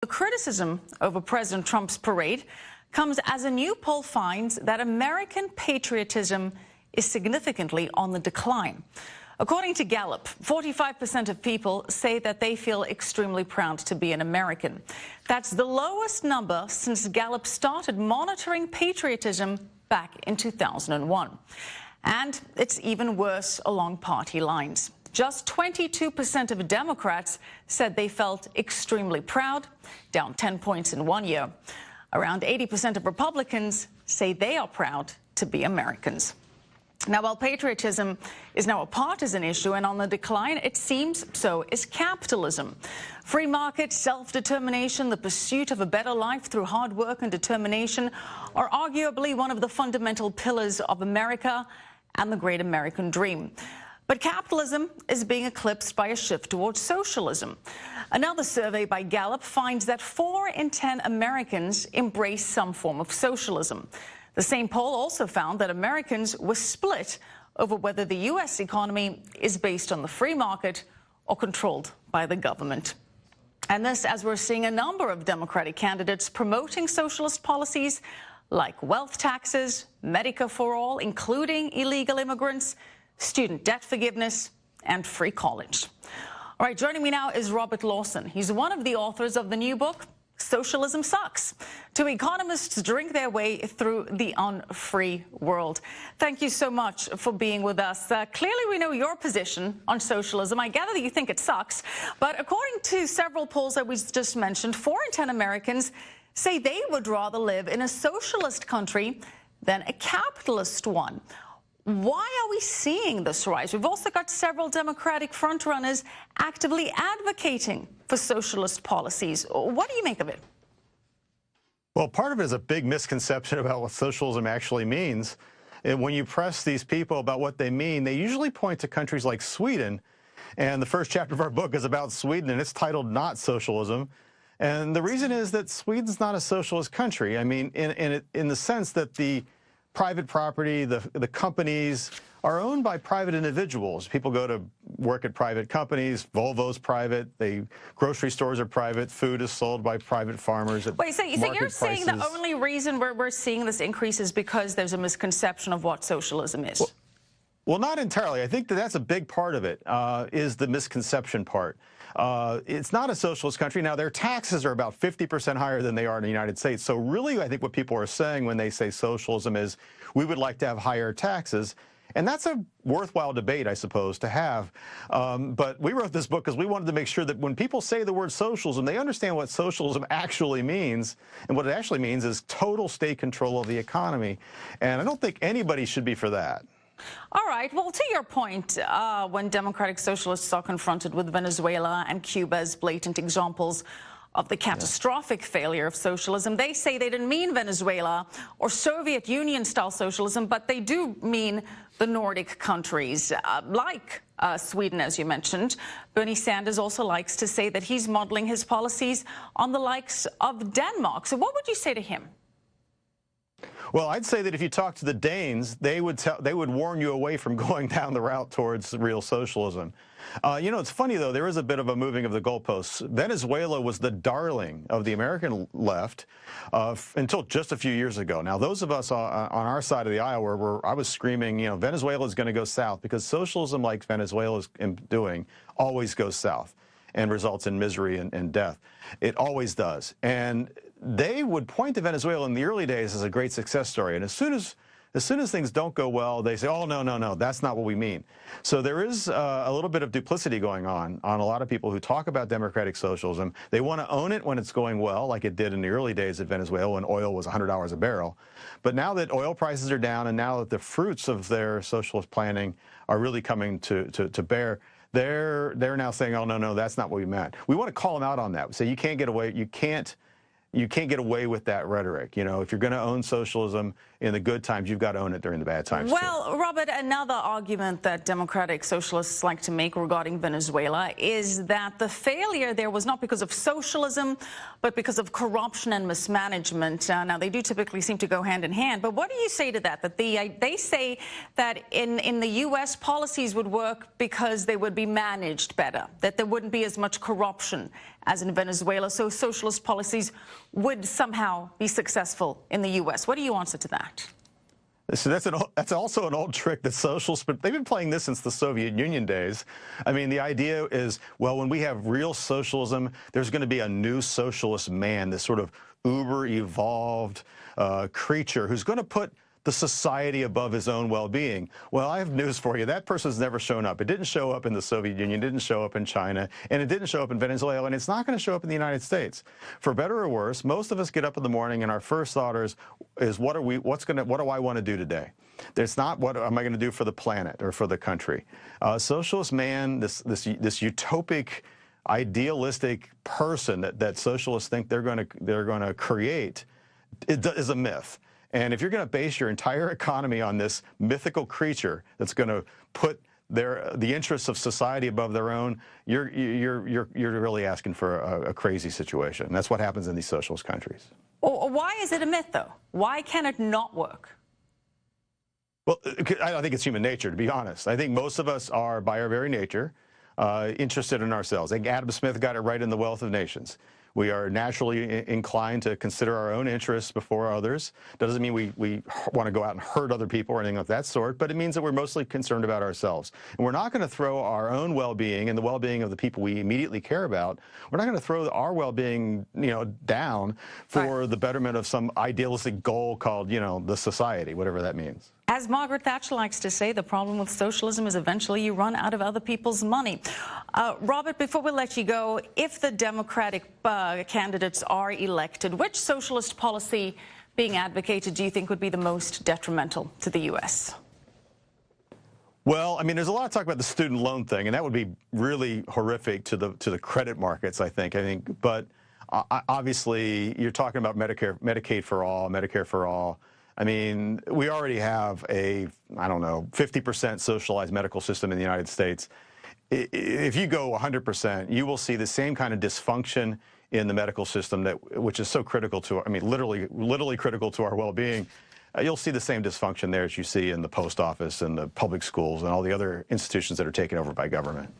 The criticism over President Trump's parade comes as a new poll finds that American patriotism is significantly on the decline. According to Gallup, 45% of people say that they feel extremely proud to be an American. That's the lowest number since Gallup started monitoring patriotism back in 2001. And it's even worse along party lines. Just 22% of Democrats said they felt extremely proud, down 10 points in 1 year. Around 80% of Republicans say they are proud to be Americans. Now, while patriotism is now a partisan issue and on the decline, it seems so is capitalism. Free market, self-determination, the pursuit of a better life through hard work and determination are arguably one of the fundamental pillars of America and the great American dream. But capitalism is being eclipsed by a shift towards socialism. Another survey by Gallup finds that 4 in 10 Americans embrace some form of socialism. The same poll also found that Americans were split over whether the U.S. economy is based on the free market or controlled by the government. And this as we're seeing a number of Democratic candidates promoting socialist policies like wealth taxes, Medicare for all, including illegal immigrants, student debt forgiveness, and free college. All right, joining me now is Robert Lawson. He's one of the authors of the new book, Socialism Sucks: Two Economists Drink Their Way Through the Unfree World. Thank you so much for being with us. Clearly, we know your position on socialism. I gather that you think it sucks. But according to several polls that we just mentioned, 4 in 10 Americans say they would rather live in a socialist country than a capitalist one. Why are we seeing this rise? We've also got several Democratic frontrunners actively advocating for socialist policies. What do you make of it? Well, part of it is a big misconception about what socialism actually means. And when you press these people about what they mean, they usually point to countries like Sweden. And the first chapter of our book is about Sweden, and it's titled Not Socialism. And the reason is that Sweden's not a socialist country. I mean, in the sense that the private property, the companies are owned by private individuals. People go to work at private companies. Volvo's private. Grocery stores are private. Food is sold by private farmers at Wait, so you're saying the only reason we're seeing this increase is because there's a misconception of what socialism is? Well, not entirely. I think that's a big part of it, is the misconception part. It's not a socialist country. Now, their taxes are about 50% higher than they are in the United States. So really, I think what people are saying when they say socialism is we would like to have higher taxes. And that's a worthwhile debate, I suppose, to have. But we wrote this book because we wanted to make sure that when people say the word socialism, they understand what socialism actually means. And what it actually means is total state control of the economy. And I don't think anybody should be for that. All right. Well, to your point, when democratic socialists are confronted with Venezuela and Cuba as blatant examples of the catastrophic failure of socialism, they say they didn't mean Venezuela or Soviet Union-style socialism, but they do mean the Nordic countries, like Sweden, as you mentioned. Bernie Sanders also likes to say that he's modeling his policies on the likes of Denmark. So what would you say to him? Well, I'd say that if you talk to the Danes, they would warn you away from going down the route towards real socialism. You know, it's funny, though, there is a bit of a moving of the goalposts. Venezuela was the darling of the American left until just a few years ago. Now, those of us on our side of the aisle I was screaming, you know, Venezuela is going to go south because socialism, like Venezuela is doing, always goes south and results in misery and death. It always does. And they would point to Venezuela in the early days as a great success story. And as soon as things don't go well, they say, oh, no, that's not what we mean. So there is a little bit of duplicity going on a lot of people who talk about democratic socialism. They want to own it when it's going well, like it did in the early days of Venezuela when oil was $100 a barrel. But now that oil prices are down and now that the fruits of their socialist planning are really coming to bear, they're now saying, oh, no, that's not what we meant. We want to call them out on that. We say you can't get away, you can't get away with that rhetoric. You know, if you're going to own socialism in the good times, you've got to own it during the bad times. Well, Robert, another argument that democratic socialists like to make regarding Venezuela is that the failure there was not because of socialism, but because of corruption and mismanagement. Now, they do typically seem to go hand in hand. But what do you say to that? That they say that in the U.S. policies would work because they would be managed better, that there wouldn't be as much corruption as in Venezuela, so socialist policies would somehow be successful in the U.S. What do you answer to that? So that's also an old trick that socialists, but they've been playing this since the Soviet Union days. I mean, the idea is, well, when we have real socialism, there's going to be a new socialist man, this sort of uber-evolved creature who's going to put the society above his own well-being. Well, I have news for you. That person's never shown up. It didn't show up in the Soviet Union, it didn't show up in China, and it didn't show up in Venezuela, and it's not going to show up in the United States. For better or worse, most of us get up in the morning and our first thought is what do I want to do today? It's not what am I going to do for the planet or for the country. Socialist man, this utopic, idealistic person that socialists think they're going to create, is a myth. And if you're going to base your entire economy on this mythical creature that's going to put the interests of society above their own, you're really asking for a crazy situation. And that's what happens in these socialist countries. Why is it a myth, though? Why can it not work? Well, I don't think it's human nature, to be honest. I think most of us are, by our very nature, interested in ourselves. I think Adam Smith got it right in The Wealth of Nations. We are naturally inclined to consider our own interests before others. Doesn't mean we want to go out and hurt other people or anything of that sort, but it means that we're mostly concerned about ourselves. And we're not going to throw our own well-being and the well-being of the people we immediately care about, we're not going to throw our well-being, down for the betterment of some idealistic goal called, the society, whatever that means. As Margaret Thatcher likes to say, the problem with socialism is eventually you run out of other people's money. Robert, before we let you go, if the Democratic candidates are elected, which socialist policy being advocated do you think would be the most detrimental to the U.S.? Well, I mean, there's a lot of talk about the student loan thing, and that would be really horrific to the credit markets, I think. But obviously, you're talking about Medicaid for all, Medicare for all. I mean, we already have a, 50% socialized medical system in the United States. If you go 100%, you will see the same kind of dysfunction in the medical system which is so critical to, literally critical to our well-being. You'll see the same dysfunction there as you see in the post office and the public schools and all the other institutions that are taken over by government.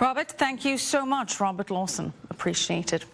Robert, thank you so much. Robert Lawson, appreciate it.